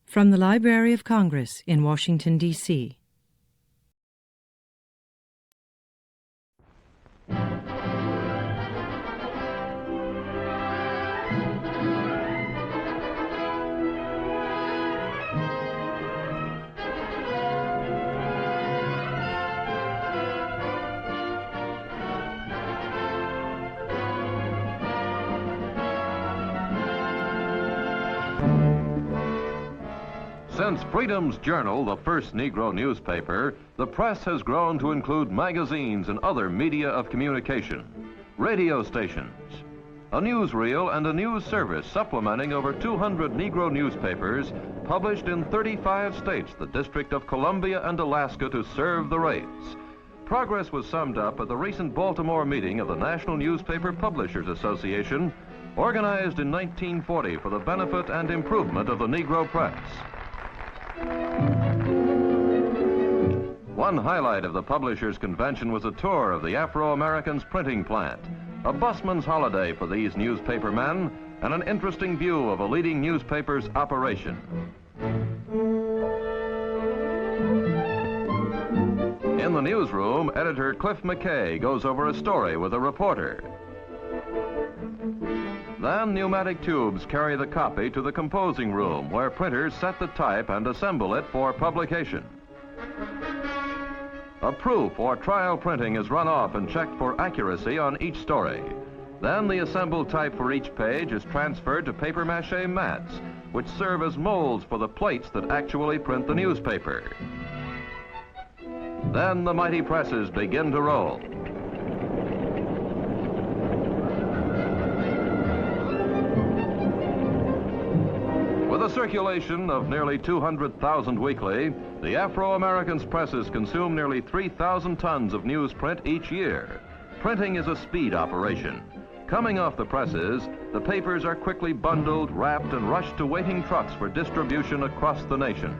From the Library of Congress in Washington, D.C. Since Freedom's Journal, the first Negro newspaper, the press has grown to include magazines and other media of communication, radio stations, a newsreel, and a news service supplementing over 200 Negro newspapers published in 35 states, the District of Columbia and Alaska, to serve the race. Progress was summed up at the recent Baltimore meeting of the National Newspaper Publishers Association, organized in 1940 for the benefit and improvement of the Negro press. One highlight of the Publishers' Convention was a tour of the Afro-Americans printing plant, a busman's holiday for these newspaper men, and an interesting view of a leading newspaper's operation. In the newsroom, editor Cliff McKay goes over a story with a reporter. Then pneumatic tubes carry the copy to the composing room, where printers set the type and assemble it for publication. A proof or trial printing is run off and checked for accuracy on each story. Then the assembled type for each page is transferred to papier-mâché mats, which serve as molds for the plates that actually print the newspaper. Then the mighty presses begin to roll. With a circulation of nearly 200,000 weekly, the Afro-Americans presses consume nearly 3,000 tons of newsprint each year. Printing is a speed operation. Coming off the presses, the papers are quickly bundled, wrapped, and rushed to waiting trucks for distribution across the nation.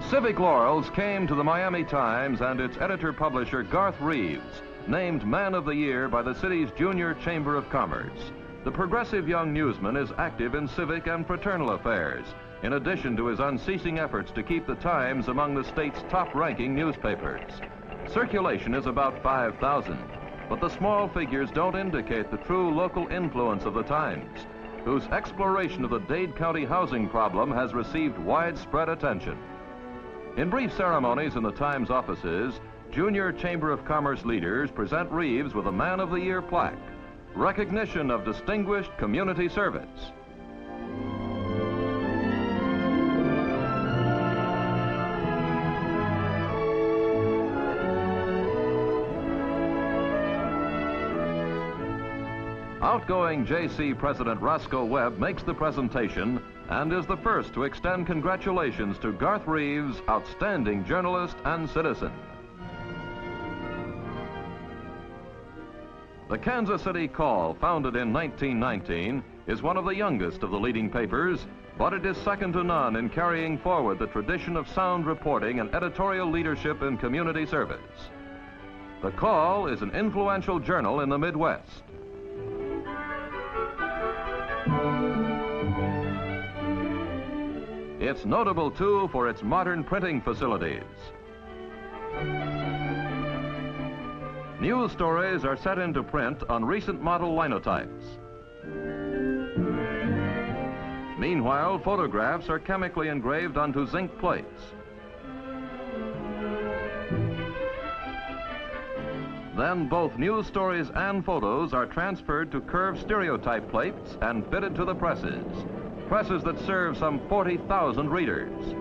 Civic laurels came to the Miami Times and its editor-publisher Garth Reeves, named Man of the Year by the city's Junior Chamber of Commerce. The progressive young newsman is active in civic and fraternal affairs, in addition to his unceasing efforts to keep the Times among the state's top-ranking newspapers. Circulation is about 5,000, but the small figures don't indicate the true local influence of the Times, whose exploration of the Dade County housing problem has received widespread attention. In brief ceremonies in the Times offices, Junior Chamber of Commerce leaders present Reeves with a Man of the Year plaque, recognition of distinguished community service. Outgoing J.C. President Roscoe Webb makes the presentation and is the first to extend congratulations to Garth Reeves, outstanding journalist and citizen. The Kansas City Call, founded in 1919, is one of the youngest of the leading papers, but it is second to none in carrying forward the tradition of sound reporting and editorial leadership in community service. The Call is an influential journal in the Midwest. It's notable, too, for its modern printing facilities. News stories are set into print on recent model linotypes. Meanwhile, photographs are chemically engraved onto zinc plates. Then both news stories and photos are transferred to curved stereotype plates and fitted to the presses that serve some 40,000 readers.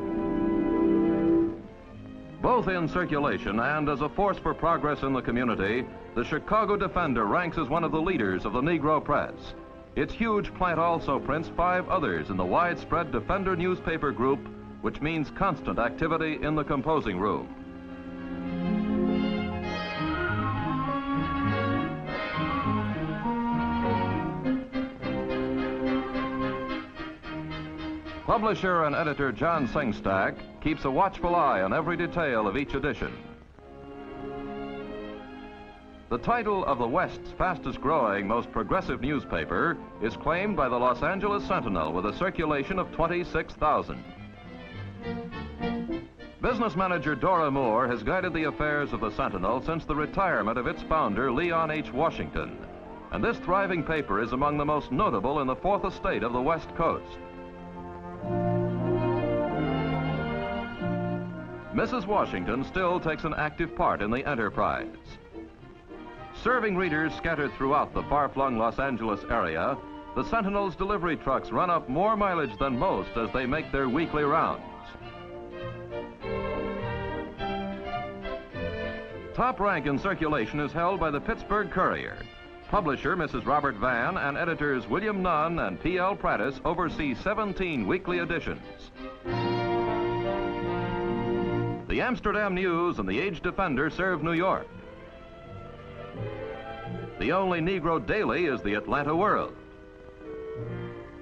Both in circulation and as a force for progress in the community, the Chicago Defender ranks as one of the leaders of the Negro press. Its huge plant also prints 5 others in the widespread Defender newspaper group, which means constant activity in the composing room. Publisher and editor John Sengstack keeps a watchful eye on every detail of each edition. The title of the West's fastest-growing, most progressive newspaper is claimed by the Los Angeles Sentinel with a circulation of 26,000. Business manager Dora Moore has guided the affairs of the Sentinel since the retirement of its founder, Leon H. Washington. And this thriving paper is among the most notable in the Fourth Estate of the West Coast. Mrs. Washington still takes an active part in the enterprise. Serving readers scattered throughout the far-flung Los Angeles area, the Sentinel's delivery trucks run up more mileage than most as they make their weekly rounds. Top rank in circulation is held by the Pittsburgh Courier. Publisher Mrs. Robert Vann and editors William Nunn and P.L. Prattis oversee 17 weekly editions. The Amsterdam News and the Age Defender serve New York. The only Negro daily is the Atlanta World.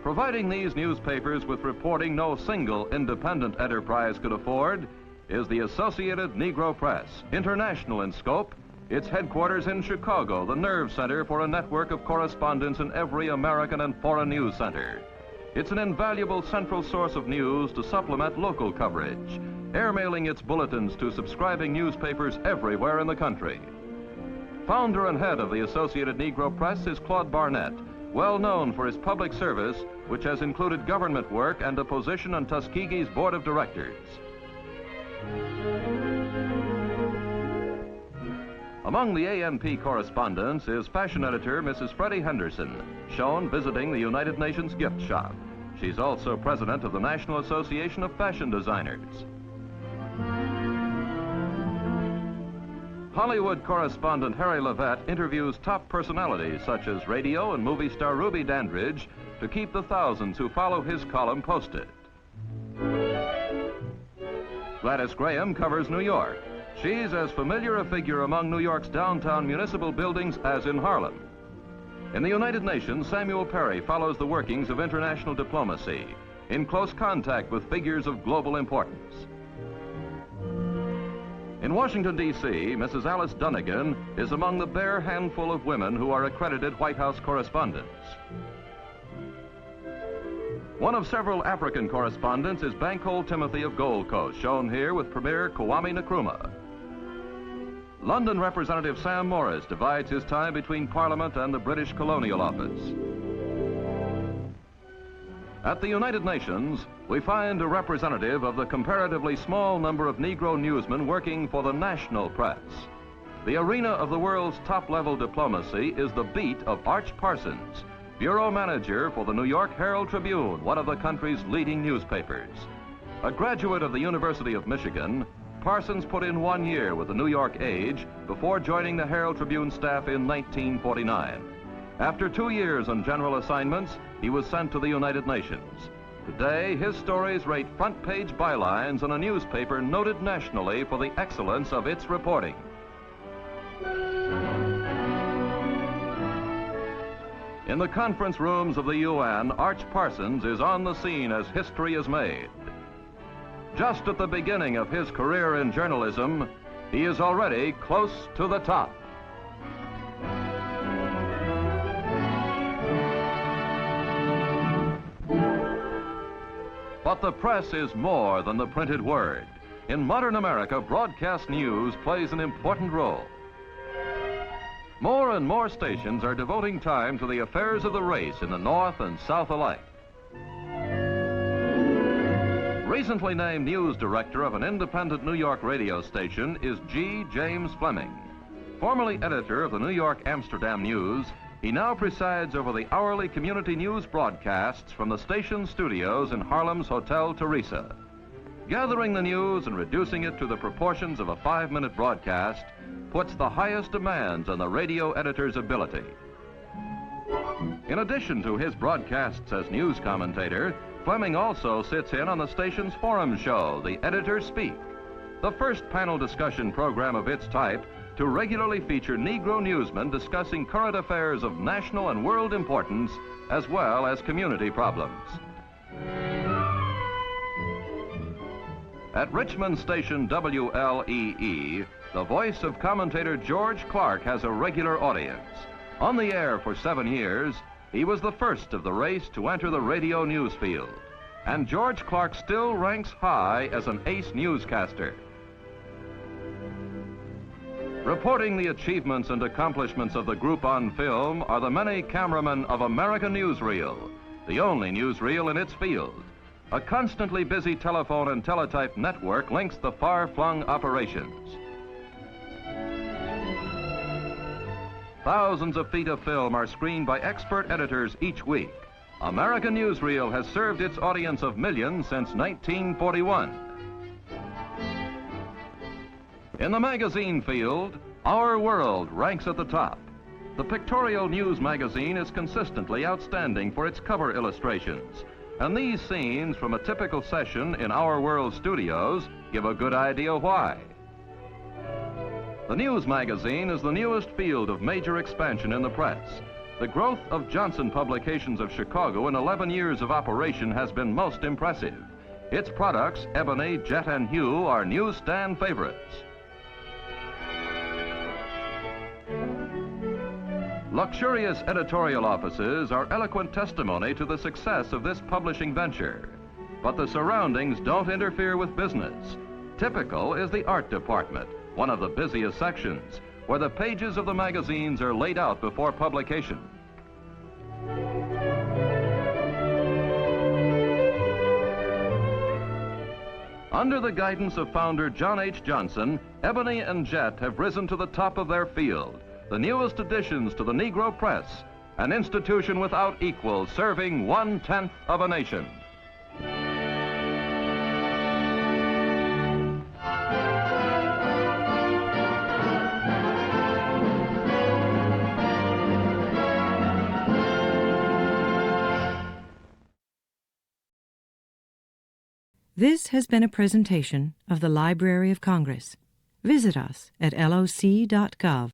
Providing these newspapers with reporting no single independent enterprise could afford is the Associated Negro Press, international in scope, its headquarters in Chicago, the nerve center for a network of correspondents in every American and foreign news center. It's an invaluable central source of news to supplement local coverage, airmailing its bulletins to subscribing newspapers everywhere in the country. Founder and head of the Associated Negro Press is Claude Barnett, well known for his public service, which has included government work and a position on Tuskegee's board of directors. Among the ANP correspondents is fashion editor Mrs. Freddie Henderson, shown visiting the United Nations gift shop. She's also president of the National Association of Fashion Designers. Hollywood correspondent Harry Levette interviews top personalities such as radio and movie star Ruby Dandridge to keep the thousands who follow his column posted. Gladys Graham covers New York. She's as familiar a figure among New York's downtown municipal buildings as in Harlem. In the United Nations, Samuel Perry follows the workings of international diplomacy, in close contact with figures of global importance. In Washington, D.C., Mrs. Alice Dunnigan is among the bare handful of women who are accredited White House correspondents. One of several African correspondents is Bankole Timothy of Gold Coast, shown here with Premier Kwame Nkrumah. London Representative Sam Morris divides his time between Parliament and the British Colonial Office. At the United Nations, we find a representative of the comparatively small number of Negro newsmen working for the national press. The arena of the world's top-level diplomacy is the beat of Arch Parsons, bureau manager for the New York Herald Tribune, one of the country's leading newspapers. A graduate of the University of Michigan, Parsons put in 1 year with the New York Age before joining the Herald Tribune staff in 1949. After 2 years on general assignments, he was sent to the United Nations. Today, his stories rate front-page bylines in a newspaper noted nationally for the excellence of its reporting. In the conference rooms of the UN, Arch Parsons is on the scene as history is made. Just at the beginning of his career in journalism, he is already close to the top. But the press is more than the printed word. In modern America, broadcast news plays an important role. More and more stations are devoting time to the affairs of the race in the North and South alike. Recently named news director of an independent New York radio station is G. James Fleming. Formerly editor of the New York Amsterdam News, he now presides over the hourly community news broadcasts from the station studios in Harlem's Hotel Teresa. Gathering the news and reducing it to the proportions of a 5-minute broadcast puts the highest demands on the radio editor's ability. In addition to his broadcasts as news commentator, Fleming also sits in on the station's forum show, The Editors Speak, the first panel discussion program of its type to regularly feature Negro newsmen discussing current affairs of national and world importance, as well as community problems. At Richmond station WLEE, the voice of commentator George Clark has a regular audience. On the air for 7 years, he was the first of the race to enter the radio news field. And George Clark still ranks high as an ace newscaster. Reporting the achievements and accomplishments of the group on film are the many cameramen of American Newsreel, the only newsreel in its field. A constantly busy telephone and teletype network links the far-flung operations. Thousands of feet of film are screened by expert editors each week. American Newsreel has served its audience of millions since 1941. In the magazine field, Our World ranks at the top. The pictorial news magazine is consistently outstanding for its cover illustrations, and these scenes from a typical session in Our World studios give a good idea why. The news magazine is the newest field of major expansion in the press. The growth of Johnson Publications of Chicago in 11 years of operation has been most impressive. Its products, Ebony, Jet, and Hue, are newsstand favorites. Luxurious editorial offices are eloquent testimony to the success of this publishing venture. But the surroundings don't interfere with business. Typical is the art department, one of the busiest sections, where the pages of the magazines are laid out before publication. Under the guidance of founder John H. Johnson, Ebony and Jet have risen to the top of their field, the newest additions to the Negro press, an institution without equal, serving 1/10 of a nation. This has been a presentation of the Library of Congress. Visit us at loc.gov.